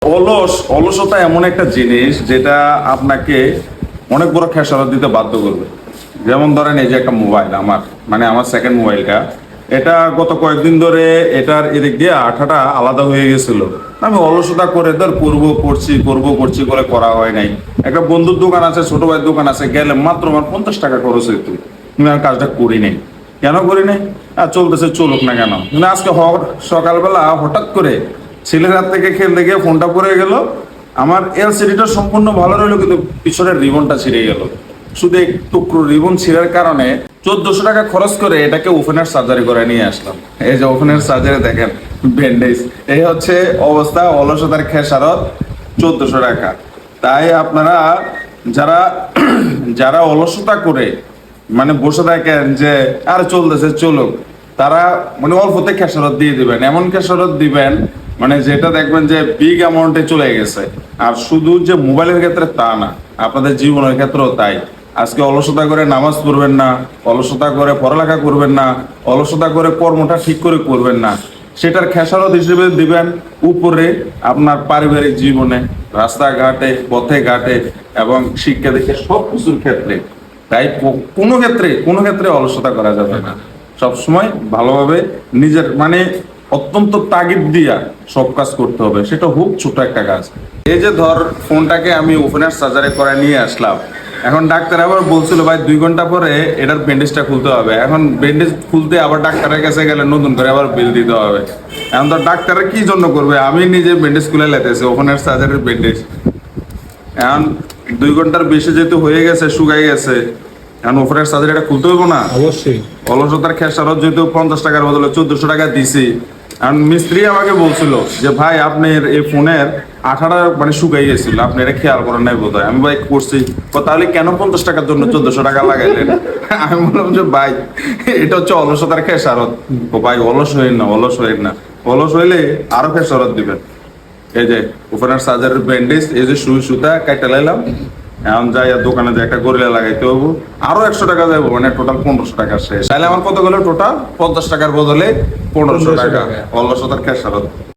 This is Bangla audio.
অলসতা এমন একটা জিনিস যেটা আপনাকে অনেক বড় খেসারত দিতে বাধ্য করবে। যেমন ধরেন এই যে একটা মোবাইল আমার সেকেন্ড মোবাইলটা, এটা গত কয়েকদিন ধরে এটার এদিক দিয়ে আঠাটা আলাদা হয়ে গেছিল। আমি অলসতা করে করছি করে করা হয় নাই। একটা বন্ধুর দোকান আছে, ছোট ভাইয়ের দোকান আছে, গেলে মাত্র আমার 50 টাকা খরচ হইতো, কিন্তু আমি কাজটা করি নাই। কেন করি নাই? আর চলতেছে, চলুক না কেন। কিন্তু আজকে সকালবেলা হঠাৎ করে ছেলের হাত থেকে খেলতে গিয়ে ফোনটা পড়ে গেল। আমার এলসিডিটা সম্পূর্ণ ভালো রইলো, কিন্তু পিছনের রিবনটা ছিঁড়ে গেল। শুধু এক টুকরো রিবন ছিঁড়ার কারণে 1400 টাকা খরচ করে এটাকে ওপেনের সার্জারি করে নিয়ে আসলাম। এই যে ওপেনের সার্জারি দেখেন, ব্যান্ডেজ। এই হচ্ছে অবস্থা, অলসতার খেসারত 1400 টাকা। তাই আপনারা যারা যারা অলসতা করে বসে থাকেন যে আর চলতেছে চলুক, তারা অল্পতে খেসারত দিয়ে দিবেন। এমন খেসারত দিবেন যেটা দেখবেন যে বিগ অ্যামাউন্টে চলে গেছে। আর শুধু যে মোবাইলের ক্ষেত্রে তা না, আপনাদের জীবনের ক্ষেত্রেও তাই। আজকে অলসতা করে নামাজ পড়বেন না, অলসতা করে পড়ালেখা করবেন না, অলসতা করে কর্মটা ঠিক করে করবেন না, সেটার খেসারত হিসেবে দিবেন উপরে আপনার পারিবারিক জীবনে, রাস্তাঘাটে, পথে ঘাটে এবং শিক্ষা দিকে সব কিছুর ক্ষেত্রে। তাই কোনো ক্ষেত্রে অলসতা করা যাবে না। সবসময় ভালোভাবে নিজের অত্যন্ত তাগিদ দিয়া সব কাজ করতে হবে, সেটা হোক ছোট একটা কাজ। এই যে ধর ফোনটাকে আমি ওপেনার সার্জারি করে নিয়ে আসলাম, এখন ডাক্তার আবার বলছিল ভাই 2 ঘন্টা পরে এটার ব্যান্ডেজটা খুলতে হবে। এখন ব্যান্ডেজ খুলতে আবার ডাক্তারের কাছে গেলে নতুন করে আবার বিল দিতে হবে। এখন তো ডাক্তারের কি জন্য করবে, আমি নিজে ব্যান্ডেজ খুলে লেতেছি, ওপেনার সার্জারির ব্যান্ডেজ। এখন 2 ঘন্টার বেশি যেহেতু হয়ে গেছে, শুকাই গেছে, এখন ওপেনার সার্জারিটা খুলতে হইব না? অবশ্যই। অলসতার খেসারত যেহেতু 50 টাকার বদলে 1400 টাকা দিছি। এখন মিস্ত্রি আমাকে বলছিল যে ভাই আপনার এই ফোনের আঠাটা শুকাই গেছিল, আপনি এটা খেয়াল করেন নাই বোধ হয়। আমি ভাই করছি, তাহলে কেন 50 টাকার জন্য 1400 টাকা লাগাইলেন? আমি বললাম যে ভাই এটা হচ্ছে অলসতার খেসারত। ভাই অলস হইন না, অলস হইলে আরো খেসারত দিবেন। এই যে ওপেনার সার্জারির ব্যান্ডেজ, এই যে সুতা কাইটা লাইলাম। এখন যাই দোকানে যে একটা গরিলা লাগাইতে হবো, আরো 100 টাকা যাবো, টোটাল 1500 টাকা শেষ। তাহলে আমার কত গেল? টোটাল 50 টাকার বদলে 1500 টাকা অলসতার খেসারত।